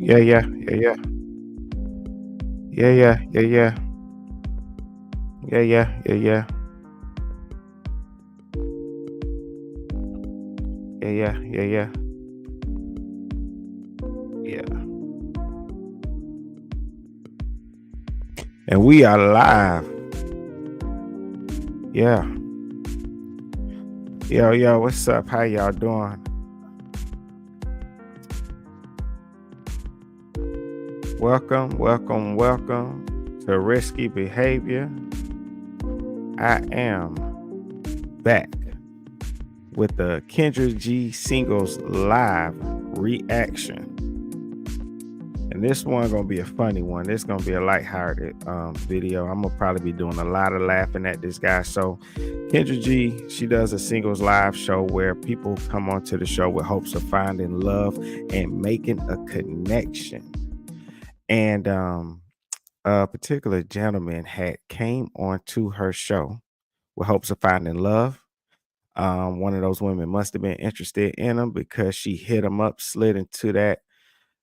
Yeah, yeah, yeah, yeah. Yeah, yeah, yeah, yeah. Yeah, yeah, yeah, yeah. Yeah, yeah, yeah, yeah. Yeah. And we are live. Yeah. Yo, yo, what's up? How y'all doing? Welcome, welcome, welcome to Risky Behavior. I am back with the Kendra G Singles live reaction. And this one gonna be a funny one. This gonna be a lighthearted video. I'm gonna probably be doing a lot of laughing at this guy. So Kendra G, she does a singles live show where people come onto the show with hopes of finding love and making a connection. And a particular gentleman had came onto her show with hopes of finding love. One of those women must have been interested in him because she hit him up, slid into that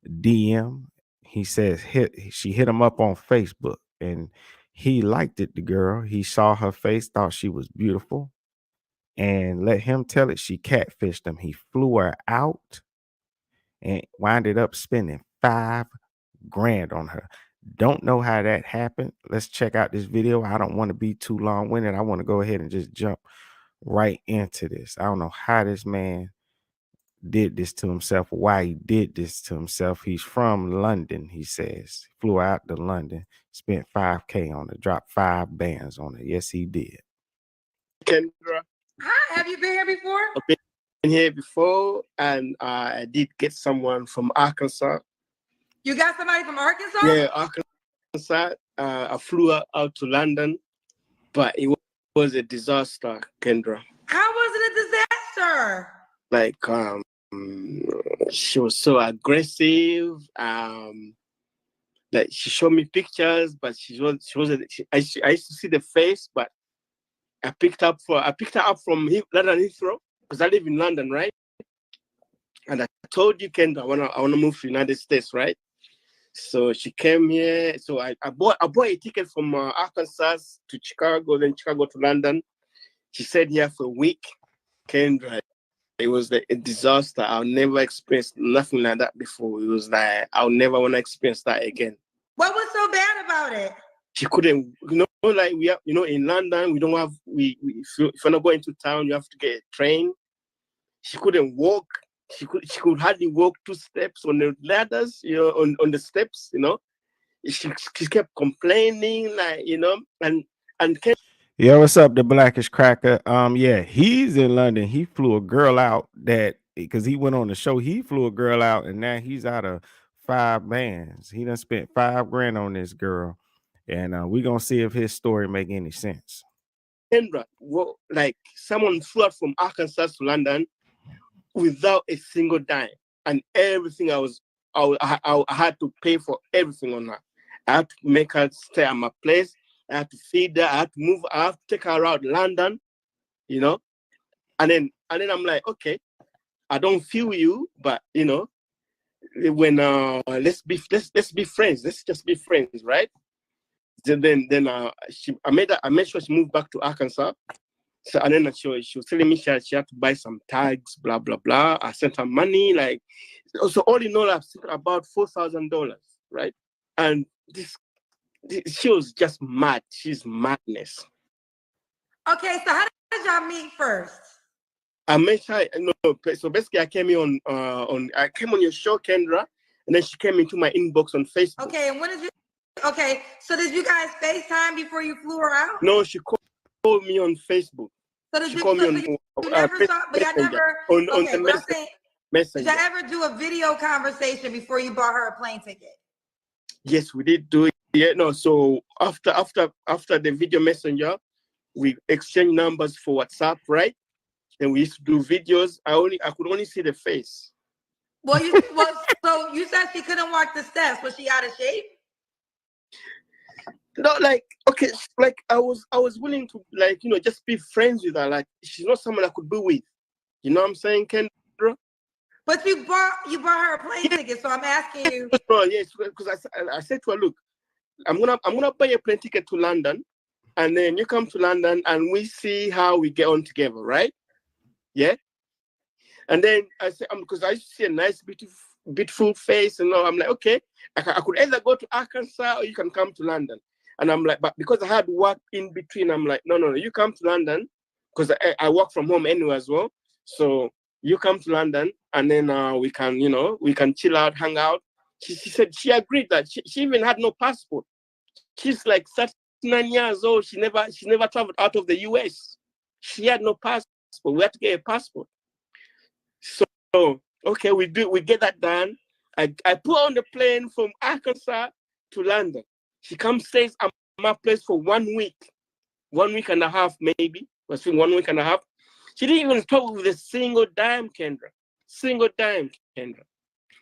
DM. He says she hit him up on Facebook and he liked it, the girl. He saw her face, thought she was beautiful, and let him tell it, she catfished him. He flew her out and winded up spending $5,000 on her. Don't know how that happened. Let's check out this video. I don't want to be too long-winded. I want to go ahead and just jump right into this. I don't know how this man did this to himself, why he did this to himself. He's from London, he says. Flew out to London, spent $5K on it, dropped 5 bands on it. Yes, he did. Kendra. Hi, have you been here before? I've been here before, and I did get someone from Arkansas. You got somebody from Arkansas? Yeah, Arkansas. I flew out to London, but it was a disaster, Kendra. How was it a disaster? Like, she was so aggressive. Like she showed me pictures, but she wasn't. I used to see the face, but I picked her up from London Heathrow because I live in London, right? And I told you, Kendra, I wanna move to the United States, right? So she came here. So I bought a ticket from Arkansas to Chicago, then Chicago to London. She stayed here for a week. Kendra, it was a disaster. I'll never experience nothing like that before. It was like I'll never want to experience that again. What was so bad about it? She couldn't, like we have, in London, we don't have, if you're not going to town, you have to get a train. She couldn't walk. She could hardly walk 2 steps on the ladders, on the steps, She kept complaining, like, and Yo, what's up, the Blackish Cracker? Yeah, he's in London. He flew a girl out because he went on the show. He flew a girl out, and now he's out of 5 bands. He done spent $5,000 on this girl, and we're gonna see if his story make any sense. Kendra, like someone flew out from Arkansas to London without a single dime, and everything I had to pay for everything on her. I had to make her stay at my place. I had to feed her. I had to take her around London, and then I'm like, okay, I don't feel you, but when let's be friends. Let's just be friends, right? Then I made sure she moved back to Arkansas. So and then she was telling me she had to buy some tags, blah blah blah. I sent her money, like so. All in all, I've sent her about $4,000, right? And she was just mad. She's madness. Okay, so how did y'all meet first? I met her. So basically, I came on your show, Kendra, and then she came into my inbox on Facebook. Okay, and so did you guys FaceTime before you flew her out? No, she called me on Facebook. So did you never saw, but y'all never on the messenger. Did y'all ever do a video conversation before you bought her a plane ticket? Yes, we did do it. Yeah, no. So after the video messenger, we exchanged numbers for WhatsApp, right? And we used to do videos. I could only see the face. So you said she couldn't walk the steps. Was she out of shape? No, like, okay, like I was willing to, like, just be friends with her. Like, she's not someone I could be with. You know what I'm saying, Kendra? But you bought her a plane ticket, so I'm asking you. No, yes, because I said to her, look, I'm gonna buy a plane ticket to London, and then you come to London, and we see how we get on together, right? Yeah. And then I said, because I see a nice, beautiful face, and I'm like, okay, I could either go to Arkansas or you can come to London. And I'm like, but because I had work in between, I'm like, no, you come to London, because I work from home anyway as well. So you come to London, and then we can chill out, hang out. She said she agreed that she even had no passport. She's like 39 years old. She never traveled out of the US. She had no passport. We had to get a passport. So okay, we get that done. I put her on the plane from Arkansas to London. She comes, stays at my place for 1 week, 1 week and a half, maybe. Was 1 week and a half. She didn't even talk with a single dime, Kendra. Single dime, Kendra.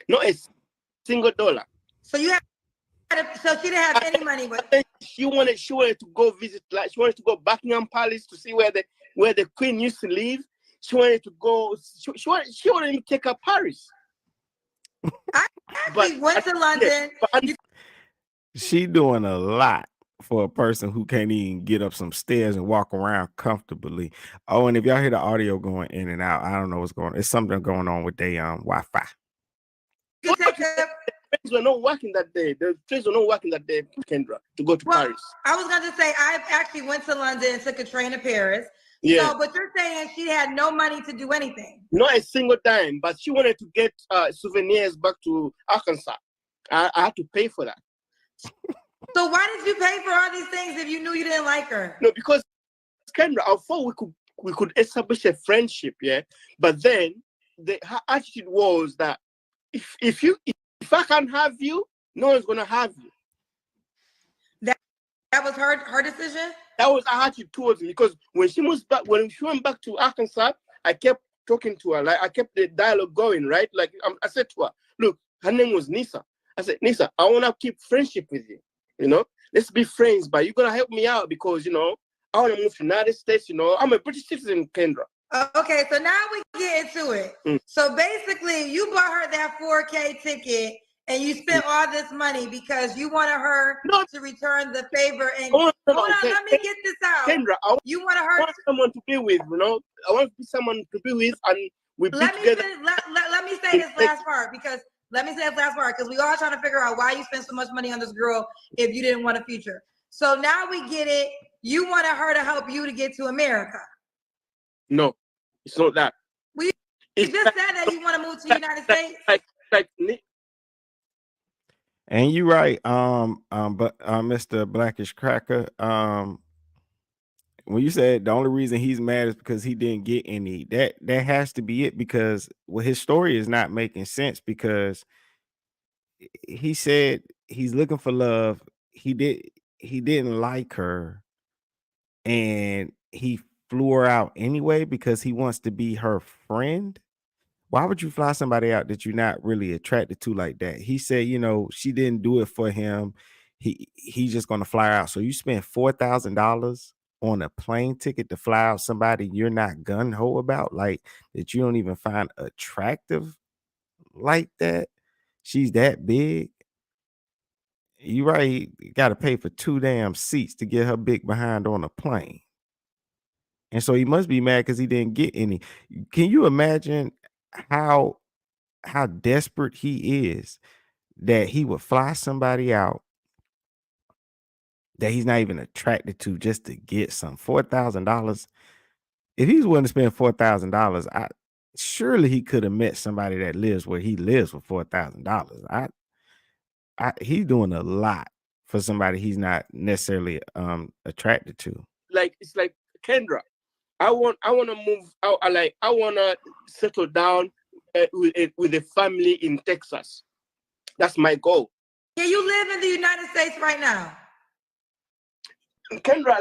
Not a single dollar. So so she didn't have any money, but she wanted to go visit, like she wanted to go Buckingham Palace to see where the Queen used to live. She wanted to go. She wanted to take her Paris. I actually went to London. She doing a lot for a person who can't even get up some stairs and walk around comfortably. Oh, and if y'all hear the audio going in and out, I don't know what's going on. It's something going on with their Wi-Fi. The trains were not working that day. The trains were not working that day, Kendra, to go to Paris. I was going to say, I actually went to London and took a train to Paris. Yeah. So, but you're saying she had no money to do anything? Not a single dime, but she wanted to get souvenirs back to Arkansas. I had to pay for that. So why did you pay for all these things if you knew you didn't like her? No, because Kendra, I thought we could establish a friendship, yeah. But then her attitude was that if I can't have you, no one's gonna have you. That was her decision? That was her attitude towards me, because when she went back to Arkansas, I kept talking to her, like I kept the dialogue going, right? Like I said to her, look, her name was Nisa. I said, Nisa, I wanna keep friendship with you. Let's be friends, but you're gonna help me out because I want to move to the United States. I'm a British citizen, Kendra. Okay, so now we get into it. So basically, you bought her that 4K ticket, and you spent all this money because you wanted her to return the favor. And hold on, let me get this out. Kendra, you wanted her to someone to be with. I want to be someone to be with, and we be together. Let me say this last part because. We all trying to figure out why you spent so much money on this girl if you didn't want a future. So now we get it. You wanted her to help you to get to America. No, it's not that. You just said that you want to move to the United States. And you're right. But Mr. Blackish Cracker, when you said the only reason he's mad is because he didn't get any, that has to be it, because his story is not making sense, because he said he's looking for love. He didn't like her, and he flew her out anyway because he wants to be her friend. Why would you fly somebody out that you're not really attracted to like that? He said, she didn't do it for him. He's just gonna fly her out. So you spent $4,000 on a plane ticket to fly out somebody you're not gung-ho about, like that you don't even find attractive like that. She's that big. You right, you got to pay for 2 damn seats to get her big behind on a plane. And so he must be mad because he didn't get any. Can you imagine how desperate he is that he would fly somebody out that he's not even attracted to just to get some $4,000? If he's willing to spend $4,000, surely he could have met somebody that lives where he lives for $4,000. He's doing a lot for somebody he's not necessarily attracted to. Like, it's like, Kendra, I want to move out. I want to settle down with a family in Texas. That's my goal. Yeah, you live in the United States right now. Kendra,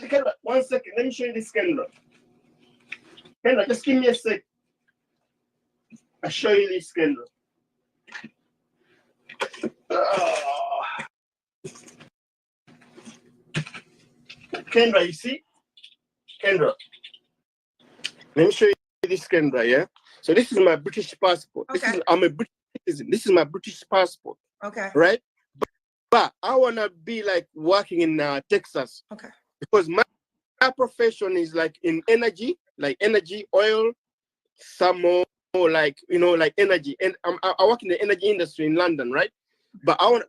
Kendra, 1 second. Let me show you this, Kendra. Kendra, just give me a sec. I'll show you this, Kendra. Kendra, you see? Kendra. Let me show you this, Kendra, yeah? So this is my British passport. Okay. I'm a British citizen. This is my British passport. Okay. Right? But I want to be like working in Texas. Okay. Because my profession is like in energy, oil, some more like, like energy. And I work in the energy industry in London, right? But I want,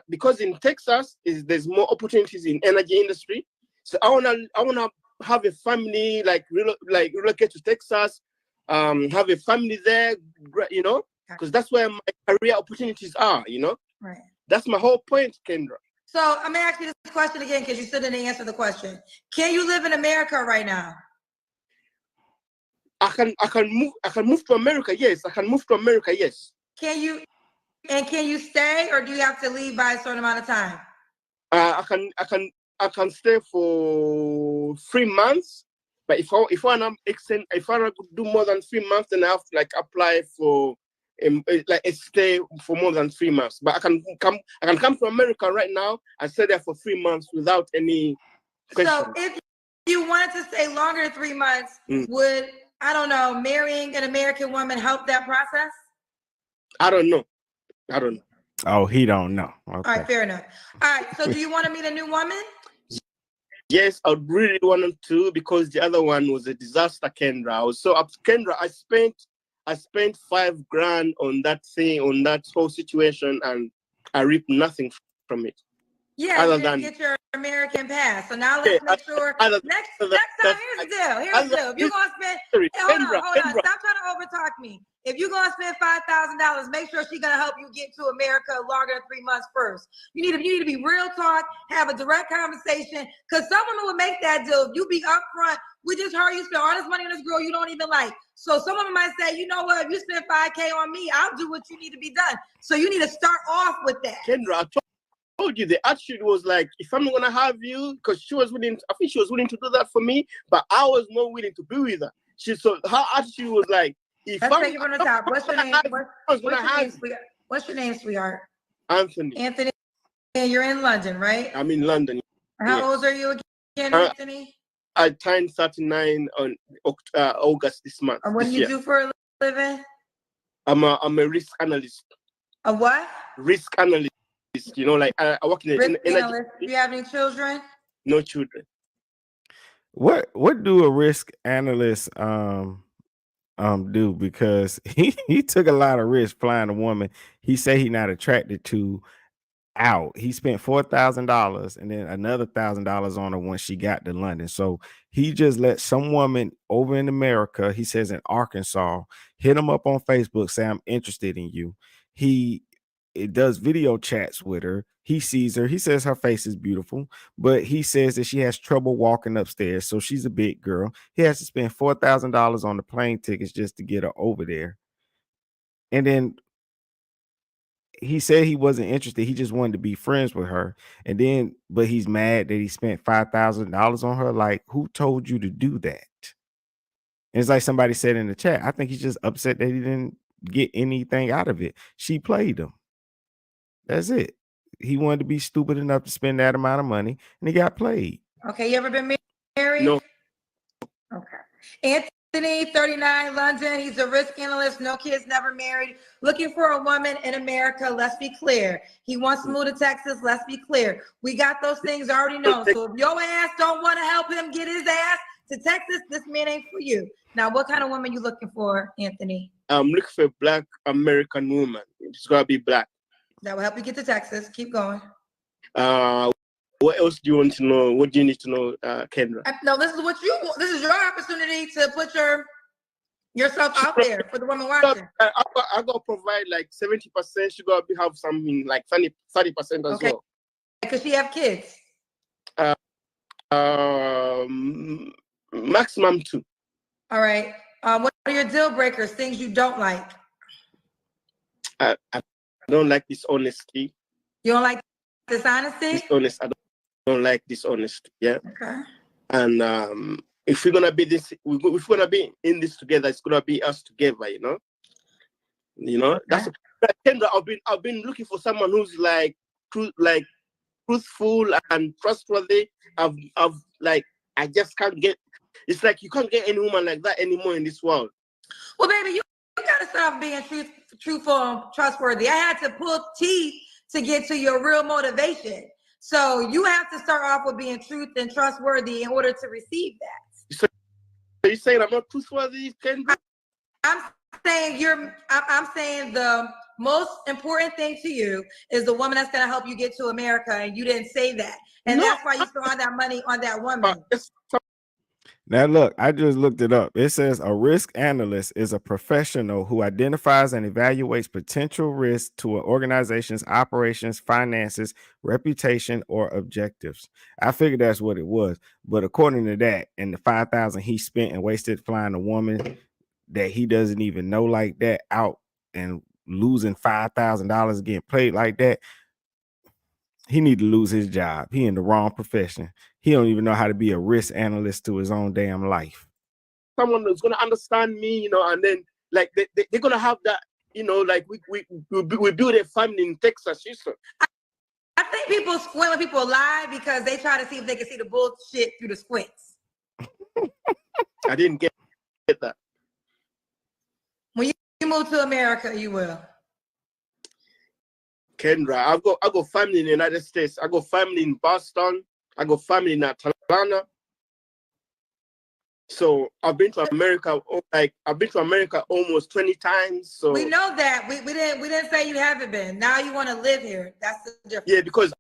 because in Texas there's more opportunities in energy industry. So I wanna have a family, like relocate to Texas, have a family there, because that's where my career opportunities are, Right. That's my whole point, Kendra. So I'm gonna ask you this question again because you still didn't answer the question. Can you live in America right now? I can move to America, yes. I can move to America, yes. Can you stay, or do you have to leave by a certain amount of time? I can stay for 3 months, but if I want to do more than 3 months, then I have to apply for a stay for more than 3 months. But I can come to America right now and stay there for 3 months without any question. So if you wanted to stay longer than 3 months, would, I don't know, marrying an American woman help that process? I don't know. Oh, he don't know. Okay. All right, fair enough. All right, so do you want to meet a new woman? Yes, I really wanted to, because the other one was a disaster, Kendra. I was so up to Kendra. I spent $5,000 on that thing, on that whole situation, and I reaped nothing from it. Yeah, you didn't get your American pass. So now let's make sure. Next time, here's the deal. Here's the deal. If you're gonna spend, hold on. Stop trying to overtalk me. If you're gonna spend $5,000, make sure she's gonna help you get to America longer than 3 months first. You need to be real talk, have a direct conversation. Because some women would make that deal. If you be upfront, we just heard you spend all this money on this girl you don't even like. So some women might say, you know what? If you spend $5K on me, I'll do what you need to be done. So you need to start off with that. Kendra, I told you the attitude was like, if I'm gonna have you, because she was willing. I think she was willing to do that for me, but I was not willing to be with her. Her attitude was like, let's take it from the top. What's your name? What's your name, sweetheart? Anthony. Anthony, and you're in London, right? I'm in London. How old are you again, Anthony? I turned 39 on August this month. And what do you do for a living? I'm a risk analyst. A what? Risk analyst. I work in the energy. Do you have any children? No children. What do a risk analyst do? Because he took a lot of risk flying a woman he say he not attracted to out. He spent $4,000 and then another $1,000 on her when she got to London. So he just let some woman over in America, he says in Arkansas, hit him up on Facebook, say, I'm interested in you. It does video chats with her. He sees her. He says her face is beautiful, but he says that she has trouble walking upstairs. So she's a big girl. He has to spend $4,000 on the plane tickets just to get her over there. And then he said he wasn't interested. He just wanted to be friends with her. And then, but he's mad that he spent $5,000 on her. Like, who told you to do that? And it's like somebody said in the chat, I think he's just upset that he didn't get anything out of it. She played him. That's it. He wanted to be stupid enough to spend that amount of money, and he got played. Okay, you ever been married? No. Okay. Anthony, 39, London. He's a risk analyst. No kids, never married. Looking for a woman in America. Let's be clear. He wants to move to Texas. Let's be clear. We got those things already known. So if your ass don't want to help him get his ass to Texas, this man ain't for you. Now, what kind of woman you looking for, Anthony? I'm looking for a Black American woman. She's gotta be Black. That will help you get to Texas. Keep going. What else do you want to know? What do you need to know, Kendra? No, this is what you want. This is your opportunity to put yourself out there for the woman watching. I gotta provide like 70%. She gotta have something like 30% as well. Because she have kids. Maximum 2. All right. What are your deal breakers? Things you don't like? I don't like dishonesty. You don't like dishonesty? Dishonest. I don't like dishonesty. Yeah. Okay. And if we're gonna be if we're gonna be in this together, it's gonna be us together. Okay. That's Kendra. I've been looking for someone who's like truthful and trustworthy. I just can't get. It's like you can't get any woman like that anymore in this world. Well, baby, you start off being truthful and trustworthy. I had to pull teeth to get to your real motivation. So you have to start off with being truth and trustworthy in order to receive that. So you're saying I'm not trustworthy, Kendra? I'm saying the most important thing to you is the woman that's going to help you get to America, and you didn't say that. And that's why you spent all that money on that woman. Now, look, I just looked it up. It says a risk analyst is a professional who identifies and evaluates potential risks to an organization's operations, finances, reputation, or objectives. I figured that's what it was. But according to that, and the $5,000 he spent and wasted flying a woman that he doesn't even know like that out and losing $5,000 getting played like that, he need to lose his job. He in the wrong profession. He don't even know how to be a risk analyst to his own damn life. Someone that's gonna understand me, and then like they're gonna have that, like we build a family in Texas. I think people squint when people lie because they try to see if they can see the bullshit through the squints. I didn't get that. When you move to America, you will. Kendra, I got family in the United States. I got family in Boston. I got family in Atlanta. So I've been to America. I've been to America almost 20 times. So we know that. We didn't say you haven't been. Now you want to live here. That's the difference. Yeah, because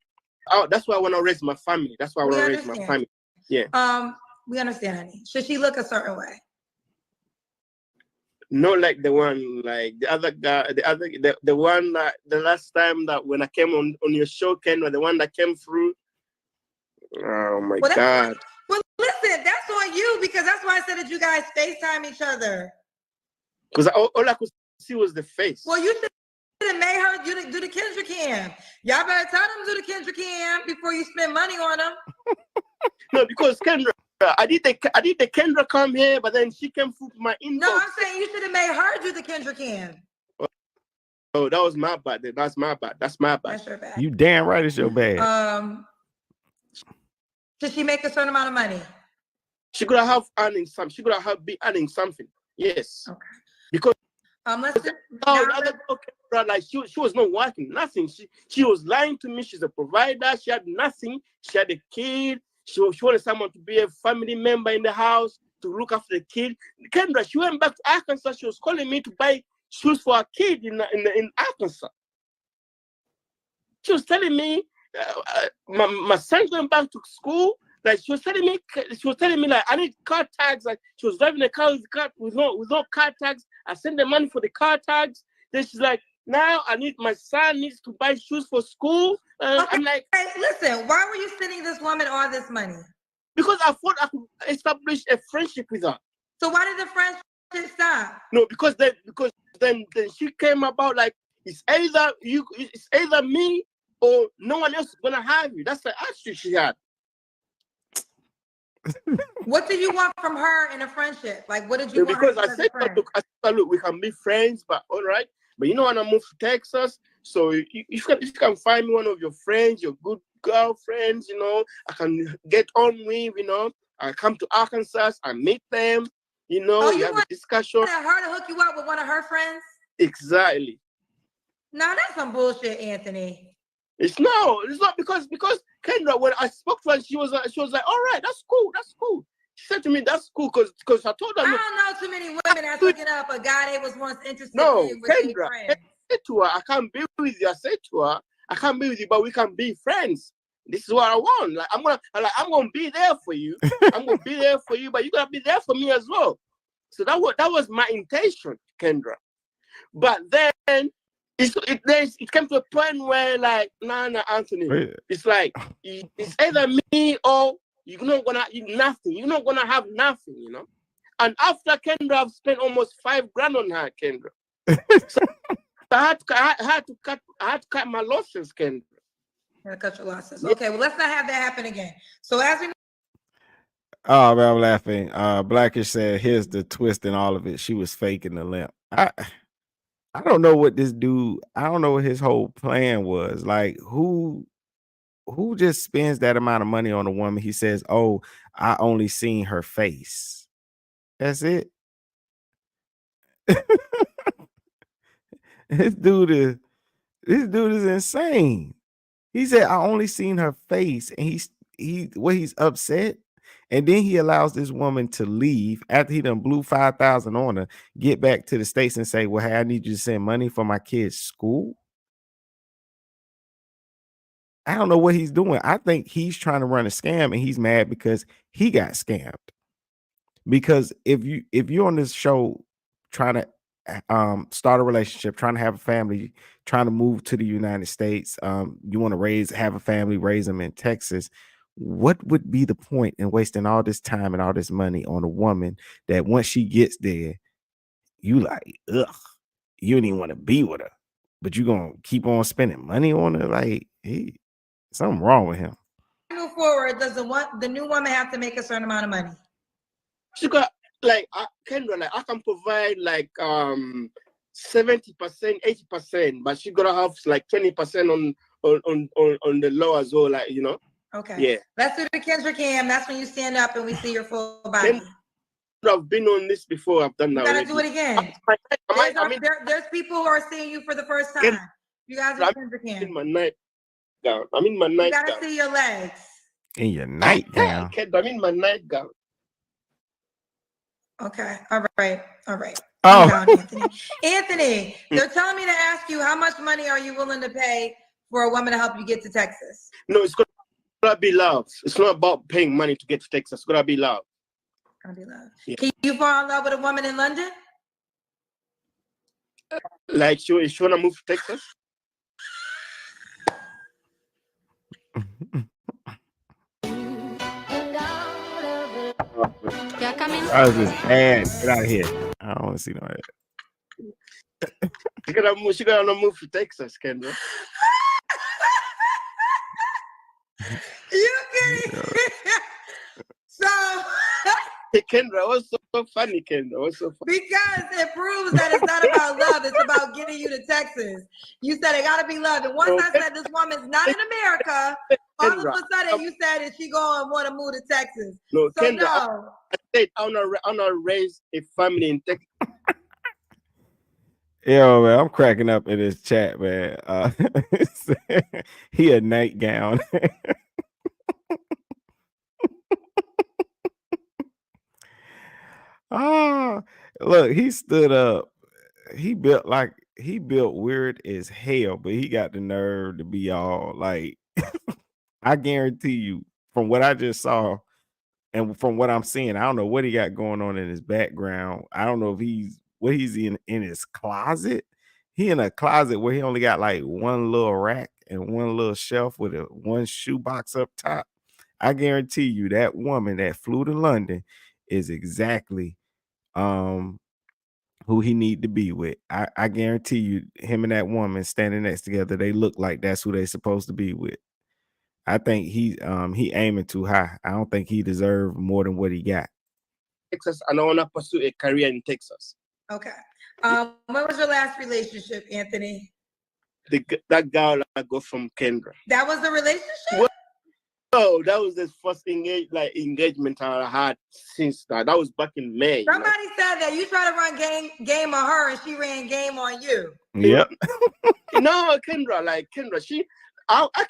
that's why I want to raise my family. That's why I want to raise my family. Yeah. We understand, honey. Should she look a certain way? Not like the one, like the other guy, the one that the last time that when I came on your show, Kendra, the one that came through. Oh my God. Well, listen, that's on you because that's why I said that you guys FaceTime each other. Because all I could see was the face. Well, you should have made her do the Kendra cam. Y'all better tell them to do the Kendra cam before you spend money on them. No, because Kendra, I did the Kendra come here, but then she came through my inbox. No, I'm saying you should have made her do the Kendra cam. Oh, that was my bad. That's my bad. That's my bad. That's your bad. You damn right it's your bad. Should she make a certain amount of money? She could have earning some. She could have been earning something. Yes. Okay. Because like she was not working, nothing. She was lying to me. She's a provider. She had nothing. She had a kid. She wanted someone to be a family member in the house to look after the kid. Kendra, she went back to Arkansas. She was calling me to buy shoes for her kid in Arkansas. She was telling me my son's going back to school. Like she was telling me like I need car tags. Like she was driving a car with no car tags. I sent the money for the car tags. Then she's like, now my son needs to buy shoes for school. Okay. I'm like, hey, listen, why were you sending this woman all this money? Because I thought I could establish a friendship with her. So why did the friendship stop? No, because then she came about like it's either me or no one else is gonna have you. That's the attitude she had. What did you want from her in a friendship? Like, what did you want? Because I said, look, we can be friends, but all right. But you know, when I moved to Texas, so if you can find me one of your friends, your good girlfriends, I can get on with, I come to Arkansas, I meet them, you have a discussion. You want her to hook you up with one of her friends? Exactly. No, that's some bullshit, Anthony. It's not because Kendra, when I spoke to her, she was like, all right, that's cool. She said to me, that's cool, because I told her. I don't know too many women that's hooking up a guy they was once interested in with Kendra, friends. I said to her, I can't be with you. I said to her, I can't be with you, but we can be friends. This is what I want. Like I'm gonna be there for you. I'm gonna be there for you, but you gotta be there for me as well. So that was my intention, Kendra. But then it came to a point where like, nah, Anthony. Wait. It's like it's either me or you're not gonna eat nothing. You're not gonna have nothing, And after Kendra, I've spent almost $5,000 on her, Kendra. So I had to cut my losses, Kendra. You had to cut your losses. Okay, well, let's not have that happen again. So as we Oh, man, I'm laughing. Blackish said, here's the twist in all of it. She was faking the limp. I don't know what this dude, I don't know what his whole plan was. Like, who just spends that amount of money on a woman? He says, oh, I only seen her face. That's it. This dude is insane. He said, I only seen her face, and he's upset. And then he allows this woman to leave after he done blew 5,000 on her, get back to the States and say, well, hey, I need you to send money for my kid's school. I don't know what he's doing. I think he's trying to run a scam, and he's mad because he got scammed. Because if you're on this show trying to start a relationship, trying to have a family, trying to move to the United States, you want to have a family, raise them in Texas, what would be the point in wasting all this time and all this money on a woman that once she gets there, you like, ugh, you don't even want to be with her, but you're gonna keep on spending money on her? Like, hey, something wrong with him. Move forward, does the new woman have to make a certain amount of money? She got like Kendra, like I can provide like 70%, 80%, but she gotta have like 20% on the low as well, like, you know. Okay. Yeah. Let's do the Kendra cam. That's when you stand up and we see your full body. I've been on this before. I've done that. You gotta do it again. There's people who are seeing you for the first time. You guys are Kendra cam. In my nightgown. I'm in my nightgown. You gotta see your legs. In your nightgown. I'm in my nightgown. Okay. All right. Oh, Anthony, they're telling me to ask you, how much money are you willing to pay for a woman to help you get to Texas? No, it's gonna be love. It's not about paying money to get to Texas. It's gonna be love. Yeah. Can you fall in love with a woman in London? Like she wanna move to Texas? I was just ad. Get out of here. I don't want to see no ad. She gotta move to Texas, Kendra. You kidding? So hey, Kendra, what's so funny, Kendra? What's so funny? Because it proves that it's not about love, it's about getting you to Texas. You said it gotta be love. And once I said this woman's not in America, all of a sudden you said, is she going to want to move to Texas? No, so Kendra, no. I said I'm not raise a family in Texas. Yo, man, I'm cracking up in this chat, man. He a nightgown. Oh, look, he stood up. He built weird as hell, but he got the nerve to be all like, I guarantee you, from what I just saw and from what I'm seeing, I don't know what he got going on in his background. I don't know if he's in his closet. He in a closet where he only got like one little rack and one little shelf with one shoebox up top. I guarantee you that woman that flew to London is exactly who he need to be with. I guarantee you, him and that woman standing next together, they look like that's who they supposed to be with. I think he aiming too high. I don't think he deserved more than what he got. Texas, and I want to pursue a career in Texas. Okay. What was your last relationship, Anthony? That girl I got from Kendra. That was the relationship? Well, no, that was the first engagement I had since that. That was back in May. Somebody said that you tried to run game on her and she ran game on you. Yep. No, Kendra, I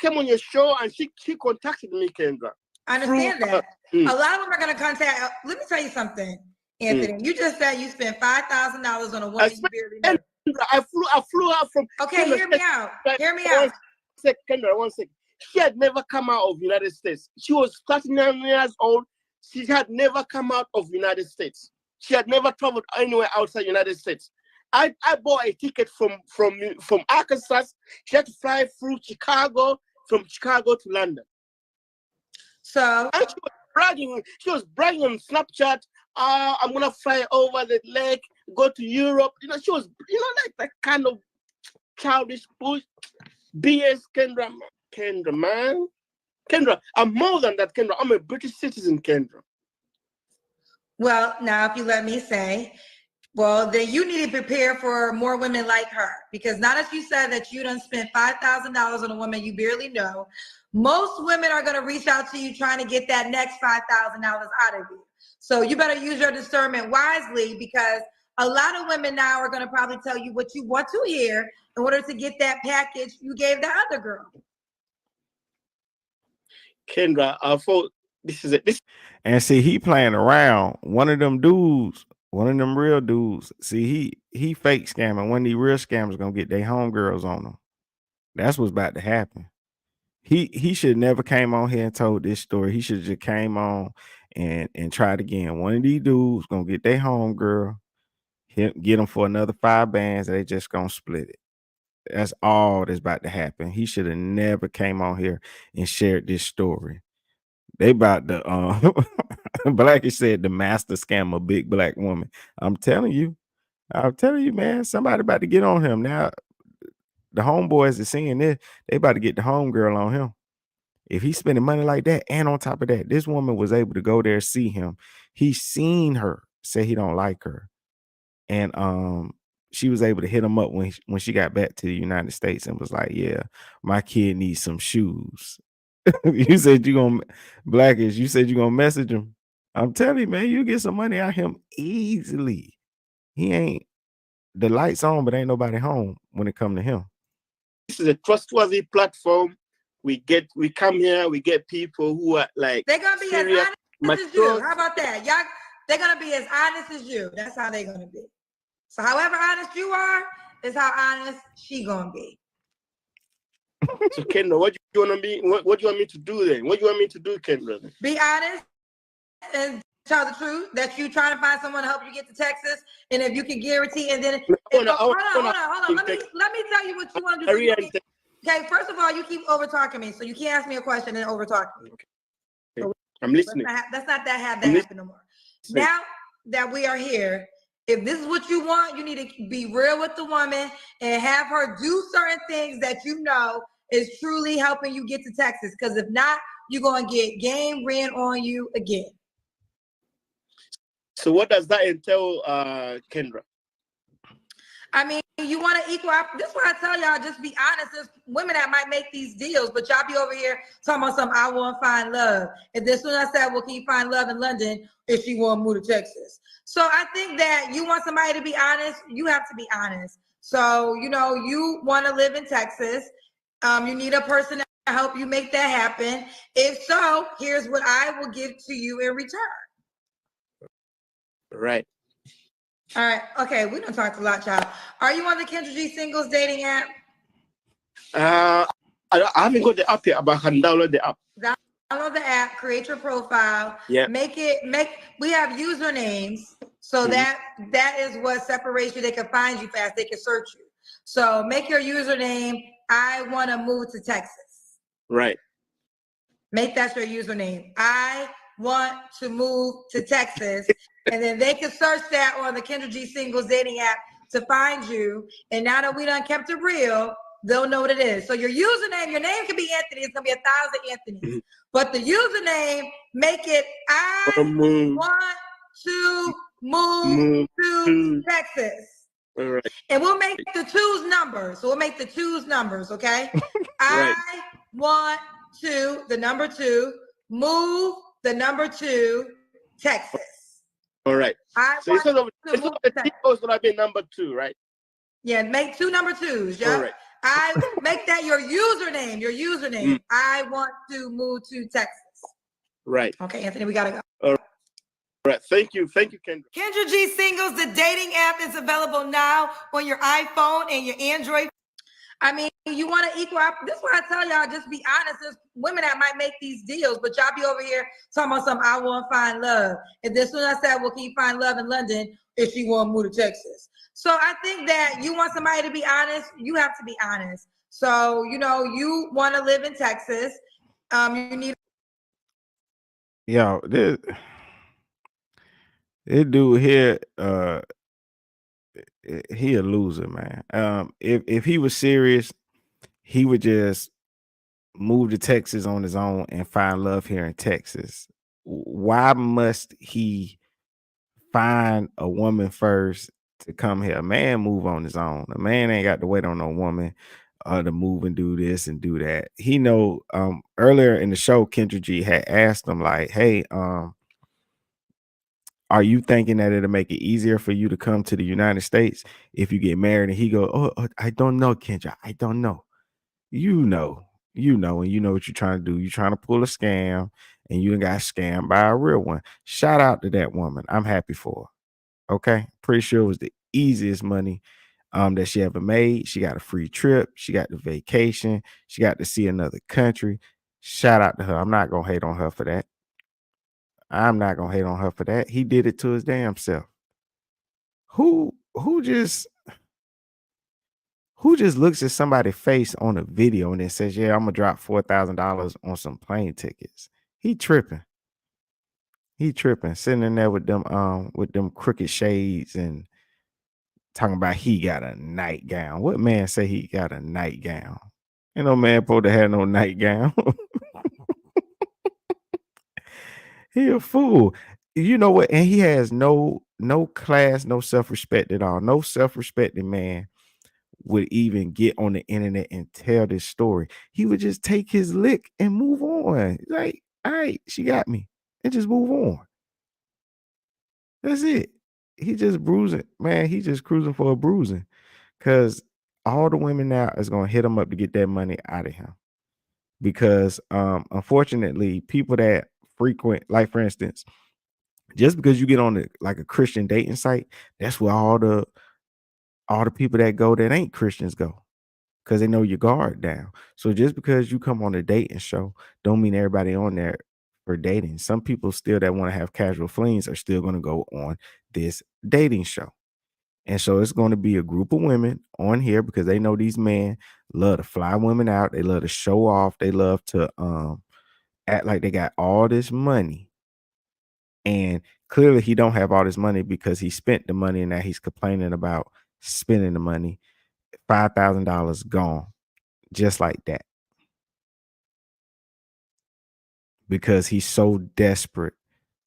came on your show and she contacted me, Kendra. I understand that. A lot of them are going to contact. Let me tell you something, Anthony. You just said you spent $5,000 on a woman you barely know. I flew out from. Okay, Kendra, hear me out. Hear me out. Kendra, 1 second. She had never come out of the United States. She was 39 years old. She had never come out of the United States. She had never traveled anywhere outside the United States. I bought a ticket from Arkansas. She had to fly through Chicago, from Chicago to London. So and she was bragging on Snapchat. I'm gonna fly over the lake, go to Europe. She was, like that kind of childish push. BS, Kendra, man. Kendra, I'm more than that, Kendra. I'm a British citizen, Kendra. Well, now if you let me say, well, then you need to prepare for more women like her, because now that you said that you done spent $5,000 on a woman you barely know, most women are going to reach out to you trying to get that next $5,000 out of you. So you better use your discernment wisely, because a lot of women now are going to probably tell you what you want to hear in order to get that package you gave the other girl. Kendra, I thought this is it. And see, he playing around. One of them dudes, one of them real dudes. See, he fake scamming. One of these real scammers gonna get their homegirls on them. That's what's about to happen. He should never came on here and told this story. He should just came on and tried again. One of these dudes gonna get their homegirl, get them for another 5 bands. They just gonna split it. That's all that's about to happen. He should have never came on here and shared this story. They about the Blackie said the master scam a big black woman. I'm telling you, man, somebody about to get on him now. The homeboys are seeing this, they about to get the homegirl on him. If he's spending money like that, and on top of that, this woman was able to go there, see him. He's seen her say he don't like her, and she was able to hit him up when she got back to the United States and was like, "Yeah, my kid needs some shoes." You said you gonna Blackish. You said you gonna message him. I'm telling you, man, you get some money out of him easily. He ain't the lights on, but ain't nobody home when it come to him. This is a trustworthy platform. We come here, we get people who are like they're gonna be serious, as honest as you. How about that? Y'all, they're gonna be as honest as you. That's how they're gonna be. So however honest you are is how honest she gonna be. So Kendra, what do you want to be? What do you want me to do then? What do you want me to do, Kendra? Be honest and tell the truth that you trying to find someone to help you get to Texas, and if you can guarantee, and then hold on. Let me tell you what you want to do. Okay, first of all, you keep over talking me, so you can't ask me a question and over talk me. Okay. So I'm listening. Let's not have that happen no more. Now that we are here, if this is what you want, you need to be real with the woman and have her do certain things that you know is truly helping you get to Texas. Because if not, you're going to get game ran on you again. So what does that entail, Kendra? I mean, you want to equal. This is why I tell y'all, just be honest. There's women that might make these deals, but y'all be over here talking about something, I want to find love. And then soon I said, well, can you find love in London if she want to move to Texas? So I think that you want somebody to be honest, you have to be honest. So, you know, you want to live in Texas. You need a person to help you make that happen. If so, here's what I will give to you in return. Right. All right. Okay. We don't talk a lot, y'all. Are you on the Kendra G Singles dating app? I haven't got the app yet, but I can download the app. Download the app, create your profile. Yeah. We have usernames. So that is what separates you. They can find you fast. They can search you. So make your username, I want to move to Texas. Right. Make that your username. I want to move to Texas. And then they can search that on the Kendra G Singles dating app to find you. And now that we done kept it real, they'll know what it is. So your username, your name can be Anthony. It's going to be 1,000 Anthonys. But the username, make it, I want to move to Texas. All right. And we'll make the twos numbers. So we'll make the twos numbers, okay? I want to, the number 2, move the number 2, Texas. All right. So it's going to be number 2, right? Yeah, make 2 number 2s. Yeah. All right. I make that your username. Your username. I want to move to Texas. Right. Okay, Anthony, we gotta go. All right. Thank you, Kendra. Kendra G Singles, the dating app is available now on your iPhone and your Android. I mean, you want to equal. This is why I tell y'all, just be honest. There's women that might make these deals, but y'all be over here talking about something, I want to find love. And then soon I said, well, can you find love in London if she want to move to Texas? So I think that you want somebody to be honest, you have to be honest. So, you know, you want to live in Texas. You need. Yo, this dude here, he a loser, man. If he was serious, he would just move to Texas on his own and find love here in Texas. Why must he find a woman first to come here? A man move on his own. A man ain't got to wait on no woman to move and do this and do that. He know earlier in the show, Kendra G had asked him like, hey, Are you thinking that it'll make it easier for you to come to the United States if you get married and he go, oh, I don't know, Kendra. I don't know. You know, and you know what you're trying to do. You're trying to pull a scam and you got scammed by a real one. Shout out to that woman. I'm happy for her. Okay. Pretty sure it was the easiest money that she ever made. She got a free trip. She got the vacation. She got to see another country. Shout out to her. I'm not gonna hate on her for that. I'm not gonna hate on her for that. He did it to his damn self. Who just looks at somebody's face on a video and then says, "Yeah, I'm gonna drop $4,000 on some plane tickets." He tripping. He tripping, sitting in there with them crooked shades and talking about he got a nightgown. What man say he got a nightgown? Ain't no man supposed to have no nightgown. He a fool. You know what? And he has no class, no self-respect at all. No self-respecting man would even get on the internet and tell this story. He would just take his lick and move on. Like, all right, she got me. And just move on. That's it. He just bruising, man. He just cruising for a bruising. Cause all the women now is gonna hit him up to get that money out of him. Because unfortunately, people that frequent, like for instance, just because you get on like a Christian dating site, that's where all the people that go that ain't Christians go, because they know your guard down. So just because you come on a dating show, don't mean everybody on there for dating. Some people still that want to have casual flings are still going to go on this dating show. And so it's going to be a group of women on here because they know these men love to fly women out. They love to show off. They love to act like they got all this money. And clearly he don't have all this money because he spent the money and now he's complaining about spending the money. $5,000 gone just like that. Because he's so desperate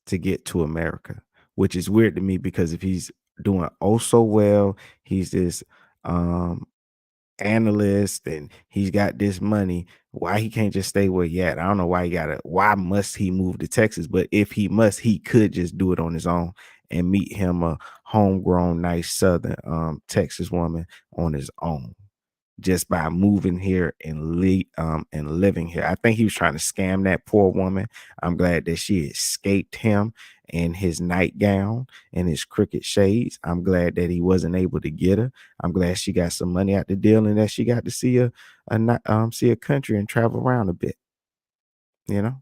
to get to America, which is weird to me because if he's doing oh so well, he's this analyst and he's got this money, why he can't just stay where he at? I don't know why must he move to Texas? But if he must, he could just do it on his own and meet him a homegrown, nice Southern Texas woman on his own, just by moving here and living here. I think he was trying to scam that poor woman. I'm glad that she escaped him and his nightgown and his crooked shades. I'm glad that he wasn't able to get her. I'm glad she got some money out the deal and that she got to see a country and travel around a bit. You know.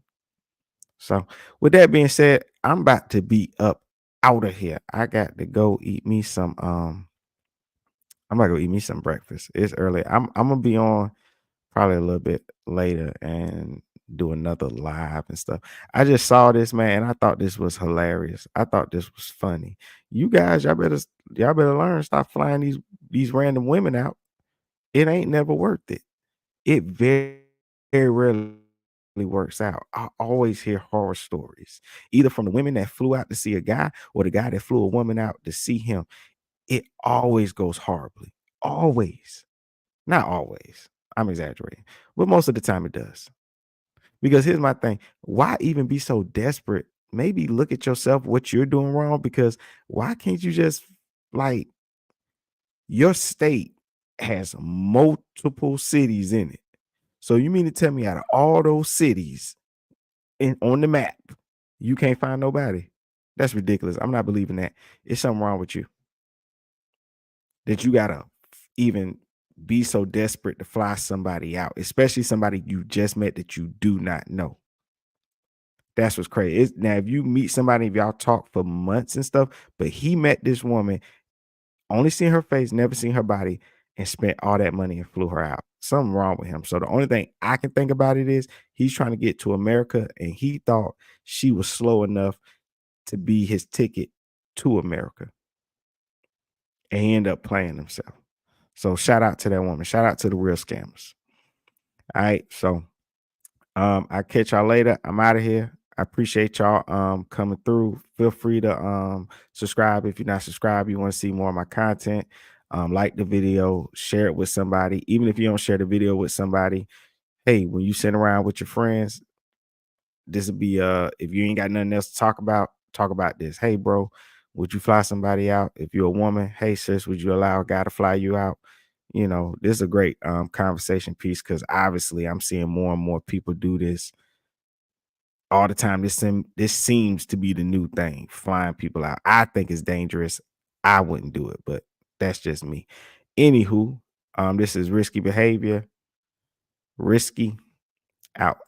So with that being said, I'm about to be up out of here. I got to go eat me some I'm about to go eat me some breakfast. It's early. I'm gonna be on probably a little bit later and do another live and stuff. I just saw this, man, and I thought this was hilarious. I thought this was funny. You guys, y'all better learn. Stop flying these random women out. It ain't never worth it. It very, very rarely works out. I always hear horror stories, either from the women that flew out to see a guy or the guy that flew a woman out to see him. It always goes horribly. Always. Not always. I'm exaggerating. But most of the time it does. Because here's my thing. Why even be so desperate? Maybe look at yourself, what you're doing wrong. Because why can't you just, like, your state has multiple cities in it. So you mean to tell me out of all those cities on the map, you can't find nobody? That's ridiculous. I'm not believing that. It's something wrong with you. That you gotta even be so desperate to fly somebody out, especially somebody you just met that you do not know. That's what's crazy. Now, if you meet somebody, if y'all talk for months and stuff, but he met this woman, only seen her face, never seen her body, and spent all that money and flew her out. Something wrong with him. So the only thing I can think about it is he's trying to get to America, and he thought she was slow enough to be his ticket to America. And he ended up playing himself. So shout out to that woman. Shout out to the real scammers. All right. So I'll catch y'all later. I'm out of here. I appreciate y'all coming through. Feel free to subscribe if you're not subscribed. You want to see more of my content. Like the video, share it with somebody. Even if you don't share the video with somebody, hey, when you sit around with your friends, this will be if you ain't got nothing else to talk talk about this. Hey, bro, would you fly somebody out? If you're a woman, hey, sis, would you allow a guy to fly you out? You know, this is a great conversation piece, because obviously I'm seeing more and more people do this all the time. This seems to be the new thing, flying people out. I think it's dangerous. I wouldn't do it, but that's just me. Anywho, this is Risky Behavior. Risky out.